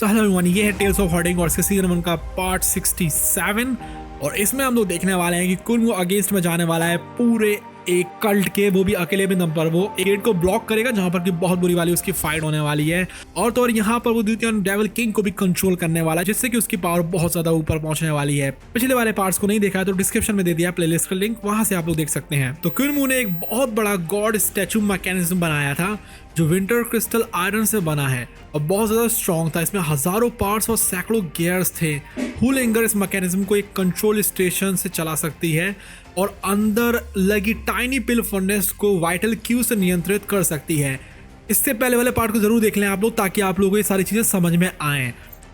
So hello everyone, ये है tales of Harding और इसके सीजन 1 का पार्ट 67 और इसमें हम लोग देखने वाले हैं कि कुन वो अगेंस्ट में जाने वाला है पूरे एक कल्ट के, वो भी अकेले में दम पर। वो एक गेट को ब्लॉक करेगा जहां पर कि बहुत बुरी वाली उसकी फाइट होने वाली है और तो और यहाँ पर वो द्वितीय डेविल किंग को भी कंट्रोल करने वाला है, जिससे कि उसकी पावर बहुत ज्यादा ऊपर पहुंचने वाली है। पिछले वाले पार्ट्स को नहीं देखा है तो डिस्क्रिप्शन में दे दिया प्लेलिस्ट का लिंक, वहां से आप लोग देख सकते हैं। तो कुनमू ने एक बहुत बड़ा गॉड स्टैचू मैकेनिज्म बनाया था जो विंटर क्रिस्टल आयरन से बना है और बहुत ज्यादा स्ट्रॉन्ग था। इसमें हजारों पार्ट्स और सैकड़ों गियर्स थे। हुलेंगर इस मैकेनिज्म को एक कंट्रोल स्टेशन से चला सकती है और अंदर लगी टाइनी पिल फर्नेस को वाइटल क्यू से नियंत्रित कर सकती है। इससे पहले वाले पार्ट को जरूर देख लें आप लोग, ताकि आप लोगों को ये सारी चीजें समझ में आए।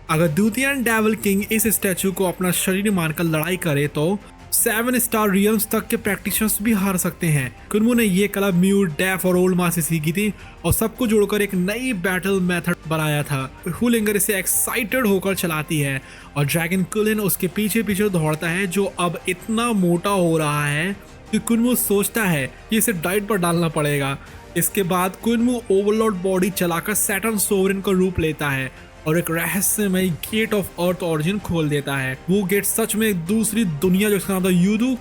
अगर द्वितीय डेविल किंग इस स्टैचू को अपना शरीर मानकर लड़ाई करे तो 7 स्टार रियल्स तक के प्रैक्टिशनर्स भी हार सकते हैं। कुनमू ने ये कला म्यूट, डेफ और ओल्ड माँ से सीखी थी और सबको जोड़कर एक नई बैटल मेथड बनाया था। हुलेंगर इसे एक्साइटेड होकर चलाती है और ड्रैगन कुलिन उसके पीछे पीछे दौड़ता है, जो अब इतना मोटा हो रहा है कि कुनमू सोचता है कि इसे डाइट पर डालना पड़ेगा। इसके बाद कुनमू ओवरलॉर्ड बॉडी चलाकर सैटर्न सोवरेन का रूप लेता है और एक रहस्यमय गेट ऑफ अर्थ ऑरिजिन खोल देता है। वो गेट सच में एक दूसरी दुनिया, जिसका नाम था यूदू,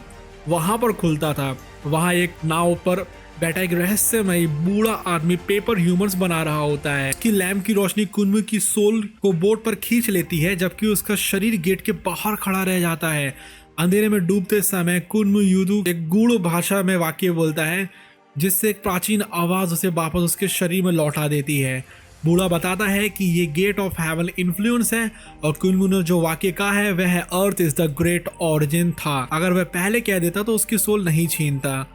वहां पर खुलता था। वहां एक नाव पर बैठा एक रहस्यमय बूढ़ा आदमी पेपर ह्यूमंस बना रहा होता है। उसकी लैम्प की रोशनी कुनमू की सोल को बोट पर खींच लेती है, जबकि उसका शरीर गेट के बाहर खड़ा रह जाता है। अंधेरे में डूबते समय कुनमू यूदू एक गूढ़ भाषा में वाक्य बोलता है, जिससे एक प्राचीन आवाज उसे वापस उसके शरीर में लौटा देती है। बूढ़ा बताता है कि ये गेट ऑफ हेवन इन्फ्लुएंस है और कुनमू ने जो वाक्य कहा है वह है earth is the great origin था। अगर वह पहले कह देता तो उसकी सोल नहीं छीनता।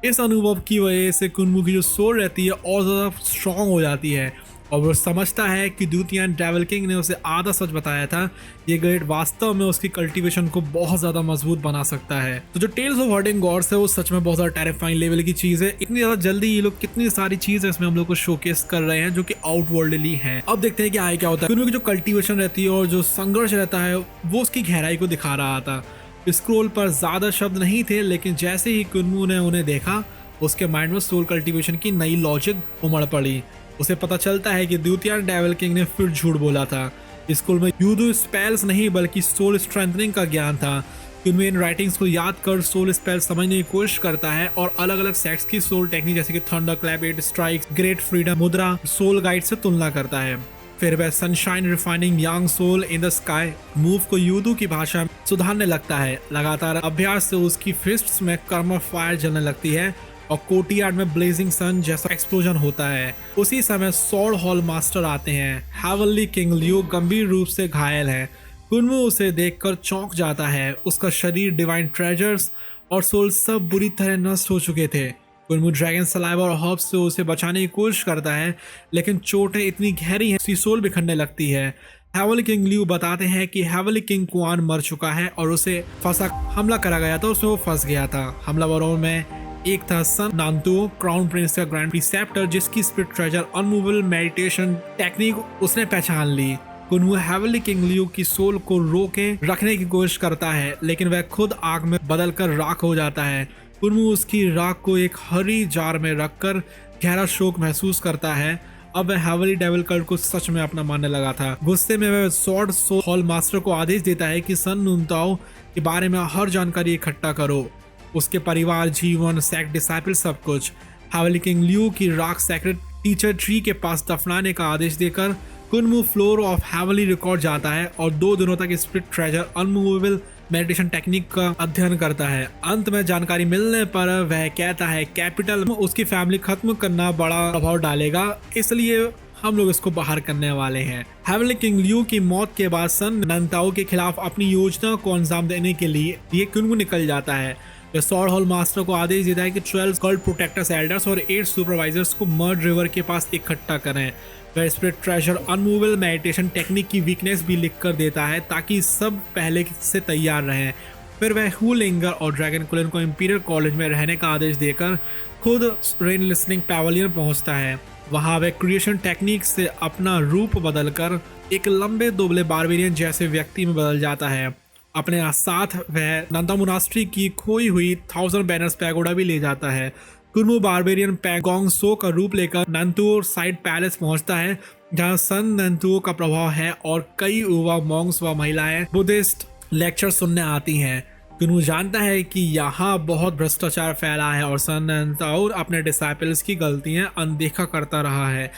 इस अनुभव की वजह से कुनमू की जो सोल रहती है और ज्यादा स्ट्रांग हो जाती है और वो समझता है कि द्वितीय डेविल किंग ने उसे आधा सच बताया था। ये गेट वास्तव में उसकी कल्टीवेशन को बहुत ज्यादा मजबूत बना सकता है। तो जो टेल्स ऑफ हॉर्डिंग गॉड्स है वो सच में बहुत ज्यादा टेरिफाइंग लेवल की चीज है। इतनी ज्यादा जल्दी ये लोग कितनी सारी चीजें इसमें हम लोग को शोकेस कर रहे हैं जो कि आउटवर्ल्डली है। अब देखते हैं कि आगे क्या होता है। कुनमू की जो कल्टीवेशन रहती है और जो संघर्ष रहता है वो उसकी गहराई को दिखा रहा था। स्क्रोल पर ज्यादा शब्द नहीं थे, लेकिन जैसे ही कुनमू ने उन्हें देखा उसके माइंड में सोल कल्टीवेशन की नई लॉजिक उमड़ पड़ी। उसे पता चलता है कि द्वितीय डेविल किंग ने फिर झूठ बोला था। स्कूल में यूदू स्पेल्स नहीं बल्कि सोल स्ट्रेंथनिंग का ज्ञान था। कुनमू इन राइटिंग्स को याद कर सोल स्पेल समझने की कोशिश करता है और अलग अलग सेक्स की सोल टेक्निक जैसे कि thunder clap, 8 strikes, great freedom मुद्रा, सोल गाइड से तुलना करता है। फिर वह sunshine refining young soul in the sky move को यूदू की भाषा में सुधारने लगता है। लगातार अभ्यास से उसकी फिस्ट्स में कर्म फायर जलने लगती है और कोर्टयार्ड में ब्लेजिंग सन जैसा एक्सप्लोजन होता है। उसी समय सॉर्ड हॉल मास्टर आते हैं। हेवनली किंग लियो गंभीर रूप से घायल है। कुनमू उसे देखकर चौंक जाता है। उसका शरीर, डिवाइन ट्रेजर्स और सोल सब बुरी तरह नष्ट हो चुके थे। कुनमू ड्रैगन सलाइवा और हर्ब्स से उसे बचाने की कोशिश करता है, लेकिन चोटें इतनी गहरी हैं उसकी सोल बिखरने लगती है। हेवनली किंग लियो बताते हैं कि हेवनली किंग कुआन मर चुका है और उसे फंसा हमला करा गया था, उसमें वो फंस गया था। हमलावरों में एक था सन नांतुओ, क्राउन प्रिंस का ग्रैंड प्रीसेप्टर, जिसकी spirit treasure unmovable meditation technique उसने पहचान ली। कुनमू हेवनली किंग लियो की सोल को रोके रखने की कोशिश करता है, लेकिन वह खुद आग में बदलकर राख हो जाता है। कुनमू उसकी राख को एक हरी जार में रखकर गहरा शोक महसूस करता है। अब वह हेवनली डेविल कल्ट को सच में अपना मानने लगा था। गुस्से में वह सॉर्ड सोल हॉल मास्टर को आदेश देता है कि सन नुनताओ के बारे में हर जानकारी इकट्ठा करो, उसके परिवार, जीवन, सेक्ट, डिसाइपल, सब कुछ। हेवनली किंग लियो की राख सेक्रेट टीचर ट्री के पास दफनाने का आदेश देकर कुनमू फ्लोर ऑफ हेवनली रिकॉर्ड जाता है और 2 दिनों तक spirit treasure unmovable meditation technique का अध्ययन करता है। अंत में जानकारी मिलने पर वह कहता है कैपिटल में उसकी फैमिली खत्म करना बड़ा प्रभाव डालेगा, इसलिए हम लोग इसको बाहर करने वाले हैं। हेवनली किंग लियो की मौत के बाद सन नंताओ के खिलाफ अपनी योजना को अंजाम देने के लिए कुनमू निकल जाता है। वह सॉर्ड हॉल मास्टर को आदेश देता है कि 12 कल्ट प्रोटेक्टर्स, एल्डर्स और 8 सुपरवाइजर्स को मर्ड रिवर के पास इकट्ठा करें। वह spirit treasure unmovable meditation technique की वीकनेस भी लिख कर देता है ताकि सब पहले से तैयार रहें। फिर वह हुलेंगर और ड्रैगन कुलिन को इंपीरियल कॉलेज में रहने का आदेश देकर खुद रेन लिसनिंग पैवेलियन पहुंचता है। वहां वह क्रिएशन टेक्निक से अपना रूप बदलकर एक लंबे दुबले बारबेरियन जैसे व्यक्ति में बदल जाता है। अपने साथ वह नंदा मोनास्ट्री की खोई हुई 1000 बैनर्स पैगोडा भी ले जाता है। कुनमू बारबेरियन पैगोंग सो का रूप लेकर नंतूर साइड पैलेस पहुंचता है जहाँ सन नंतुओ का प्रभाव है और कई युवा मॉन्क्स व महिलाएं बुद्धिस्ट लेक्चर सुनने आती हैं। कुनमू जानता है कि यहाँ बहुत भ्रष्टाचार फैला है और सन नंताओ अपने डिसाइपल्स की गलतियां अनदेखा करता रहा है।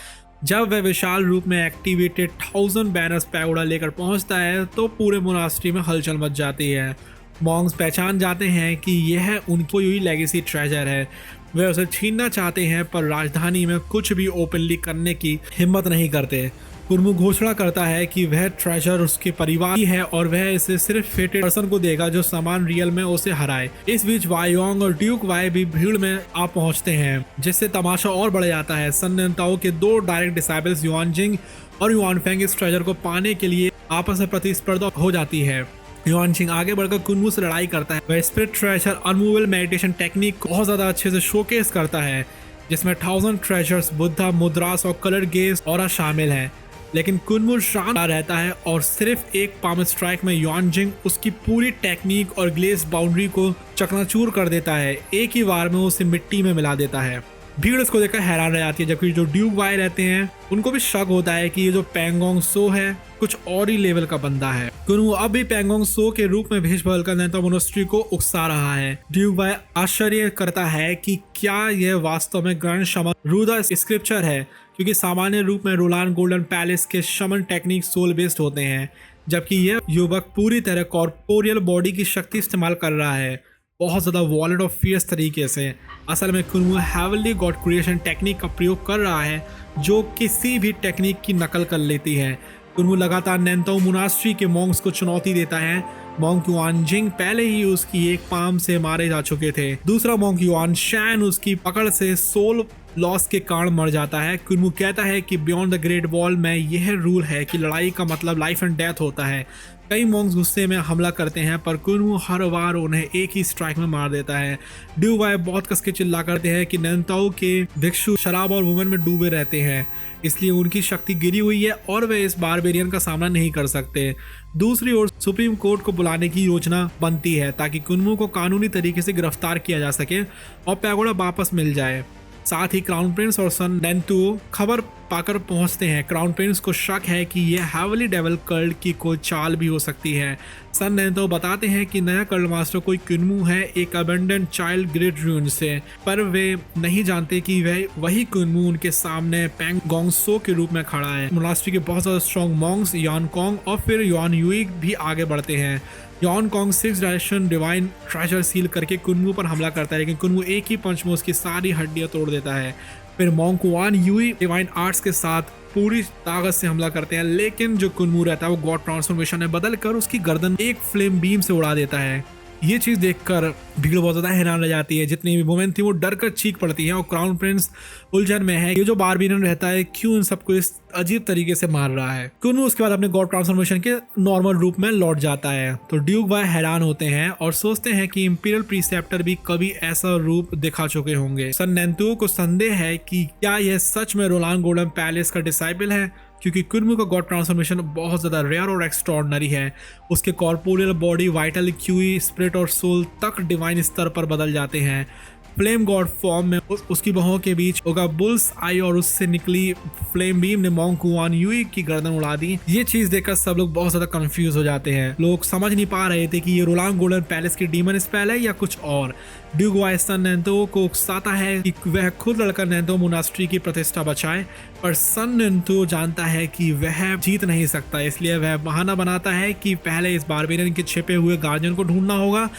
जब वह विशाल रूप में एक्टिवेटेड 1000 बैनर्स पैगोडा लेकर पहुंचता है तो पूरे मोनास्ट्री में हलचल मच जाती है। मॉन्क्स पहचान जाते हैं कि यह उनकी हुई लेगेसी ट्रेजर है। वे उसे छीनना चाहते हैं पर राजधानी में कुछ भी ओपनली करने की हिम्मत नहीं करते। कुनमू घोषणा करता है कि वह ट्रेजर उसके परिवार की है और वह इसे सिर्फ फेटेड पर्सन को देगा जो सामान रियल में उसे हराए। इस बीच वायोंग और ड्यूक वाई भी भीड़ में आ पहुंचते हैं, जिससे तमाशा और बढ़ जाता है। सन नंताओ के 2 डायरेक्ट डिसाइपल्स युआनजिंग और युआनफेंग इस ट्रेजर को पाने के लिए आपस में प्रतिस्पर्धा हो जाती है। युआनजिंग आगे बढ़कर कुनमू से लड़ाई करता है। वह spirit treasure unmovable meditation technique को बहुत ज्यादा अच्छे से शोकेस करता है, जिसमें 1000 ट्रेजर्स, बुद्धा मुद्रास और कलर गेज और शामिल हैं। लेकिन कुनमू शांत रहता है और सिर्फ एक पाम स्ट्राइक में युआनजिंग उसकी पूरी टेक्निक और ग्लेज बाउंड्री को चकनाचूर कर देता है। एक ही वार में उसे मिट्टी में मिला देता है। भीड़ इसको देखकर हैरान रह जाती है, जबकि जो ड्यूक वाई रहते हैं उनको भी शक होता है कि ये जो पेंगोंग सो है कुछ और ही लेवल का बंदा है। कुनमू अब भी पेंगोंग सो के रूप में भेष बदलकर नैन्ताओ मोनास्ट्री को उकसा रहा है। ड्यूक वाई आश्चर्य करता है कि क्या यह वास्तव में ग्रैंड शमन रूदा स्क्रिप्चर है, क्योंकि सामान्य रूप में रोलान गोल्डन पैलेस के शमन टेक्निक सोल बेस्ड होते हैं, जबकि यह युवक पूरी तरह कॉर्पोरियल बॉडी की शक्ति इस्तेमाल कर रहा है, बहुत ज़्यादा वॉलेट ऑफ फियर्स तरीके से। असल में कुनमू हेवनली गॉड क्रिएशन टेक्निक का प्रयोग कर रहा है, जो किसी भी टेक्निक की नकल कर लेती है। कुनमू लगातार नैन्ताओ मोनास्ट्री के मॉन्क्स को चुनौती देता है। मॉन्क युआनजिंग पहले ही उसकी एक पाम से मारे जा चुके थे। दूसरा मॉन्क युआनशैन उसकी पकड़ से सोल लॉस के कारण मर जाता है। कुनमू कहता है कि बियॉन्ड द ग्रेट वॉल में यह रूल है कि लड़ाई का मतलब लाइफ एंड डेथ होता है। कई मॉन्क्स गुस्से में हमला करते हैं पर कुनमू हर बार उन्हें एक ही स्ट्राइक में मार देता है। ड्यूक वाई बहुत कस के चिल्ला करते हैं कि नैन्ताओ के भिक्षु शराब और वुमेन में डूबे रहते हैं, इसलिए उनकी शक्ति गिरी हुई है और वे इस बारबेरियन का सामना नहीं कर सकते। दूसरी ओर सुप्रीम कोर्ट को बुलाने की योजना बनती है ताकि कुनमू को कानूनी तरीके से गिरफ्तार किया जा सके और पैगोडा वापस मिल जाए। साथ ही क्राउन प्रिंस और सन नैन्ताओ खबर पाकर पहुंचते हैं। क्राउन प्रिंस को शक है कि यह हेवनली डेविल कल्ट की कोई चाल भी हो सकती है। सन नैन्ताओ बताते हैं कि नया कल्ट मास्टर कोई कुनमू है, एक अबेंडेंट चाइल्ड ग्रेट रूइन से, पर वे नहीं जानते कि वह वही कुनमू उनके सामने पेंगोंग सो के रूप में खड़ा है। मोनास्ट्री के बहुत ज्यादा स्ट्रॉन्ग मॉन्क्स यानकोंग और फिर युआन युई भी आगे बढ़ते हैं। यानकोंग 6 डायरेक्शन डिवाइन ट्रेजर सील करके कुनमू पर हमला करता है, लेकिन कुनमू एक ही पंच में उसकी सारी हड्डियां तोड़ देता है। फिर monk yuan Yui divine arts के साथ पूरी ताकत से हमला करते हैं, लेकिन जो कुनमू रहता है वो गॉड ट्रांसफॉर्मेशन में बदल कर उसकी गर्दन एक फ्लेम बीम से उड़ा देता है। ये चीज देखकर भीड़ बहुत ज्यादा हैरान रह जाती है। जितनी भी वुमेन थी वो डर कर चीख पड़ती है और क्राउन प्रिंस उलझन में है, ये जो बारबेरियन रहता है क्यों इन सबको इस अजीब तरीके से मार रहा है। कुनमू उसके बाद अपने गॉड ट्रांसफॉर्मेशन के नॉर्मल रूप में लौट जाता है, तो ड्यूक वाई हैरान होते हैं और सोचते हैं कि इंपीरियल प्रीसेप्टर भी कभी ऐसा रूप दिखा चुके होंगे। सन नैन्ताओ को संदेह है कि क्या यह सच में रोलान गोल्डन पैलेस का डिसाइपल है, क्योंकि कुनमू का गॉड ट्रांसफॉर्मेशन बहुत ज़्यादा रेयर और एक्स्ट्रॉर्डनरी है। उसके corporeal body, vital QE, spirit और सोल तक डिवाइन स्तर पर बदल जाते हैं। फ्लेम गॉड फॉर्म में उसकी बाहों के बीच होगा बुल्स आई और उससे निकली फ्लेम बीम ने मॉन्क युआन युई की गर्दन उड़ा दी। ये चीज देखकर सब लोग बहुत ज्यादा कंफ्यूज हो जाते हैं। लोग समझ नहीं पा रहे थे कि ये रोलान गोल्डन पैलेस की डीमन स्पेल है या कुछ और। ड्यूक वाई सन नैन्ताओ को उकसाता है कि वह खुद लड़कर नैन्ताओ मोनास्ट्री की प्रतिष्ठा बचाए, पर सन नैन्ताओ जानता है कि वह जीत नहीं सकता, इसलिए वह बहाना बनाता है कि पहले इस बारबेरियन के छिपे हुए गार्जियन को ढूंढना होगा,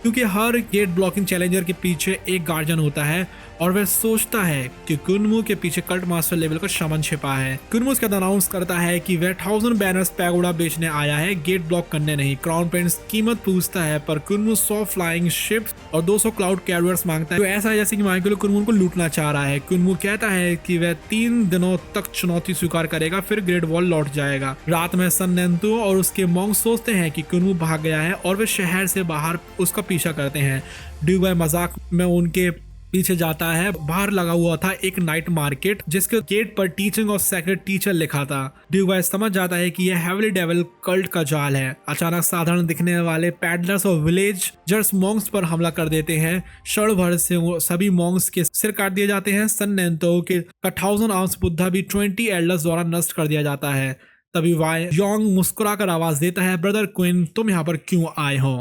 क्योंकि हर गेट ब्लॉकिंग चैलेंजर के पीछे एक गार्जियन होता है और वह सोचता है कि कुनमू के पीछे कल्ट मास्टर लेवल का शमन छिपा है। कुनमू इसका अनाउंस करता है कि वह 1000 बैनर्स पैगोडा बेचने आया है, गेट ब्लॉक करने नहीं। क्राउन प्रिंस कीमत पूछता है पर कुनमू 100 फ्लाइंग शिप्स और 200 क्लाउड कैरियर्स मांगता है, तो ऐसा है जैसे कि माइकल कुनमू को लूटना चाह रहा है। कुनमू कहता है कि वह 3 दिनों तक चुनौती स्वीकार करेगा, फिर ग्रेट वॉल लौट जाएगा। रात में सन नैन्ताओ और उसके मॉन्क सोचते हैं कि कुनमू भाग गया है और वे शहर से बाहर उसका पीछा करते हैं। ड्यूक वाई मजाक में उनके पीछे जाता है। बाहर लगा हुआ था एक नाइट मार्केट जिसके गेट पर टीचिंग ऑफ सेक्रेट टीचर लिखा था। ड्यूक भाई समझ जाता है कि यह हेवली डेविल कल्ट का जाल है। अचानक साधारण दिखने वाले पैडलर्स और विलेज जर्स मॉन्क्स पर हमला कर देते हैं। क्षण भर से वो सभी मॉन्क्स के सिर काट दिए जाते हैं। सन नेंतो के 1000 आर्म्स बुद्धा भी 20 एल्डर्स द्वारा नष्ट कर दिया जाता है। तभी वाई योंग मुस्कुराकर आवाज देता है, ब्रदर क्विन तुम यहाँ पर क्यों आए हो?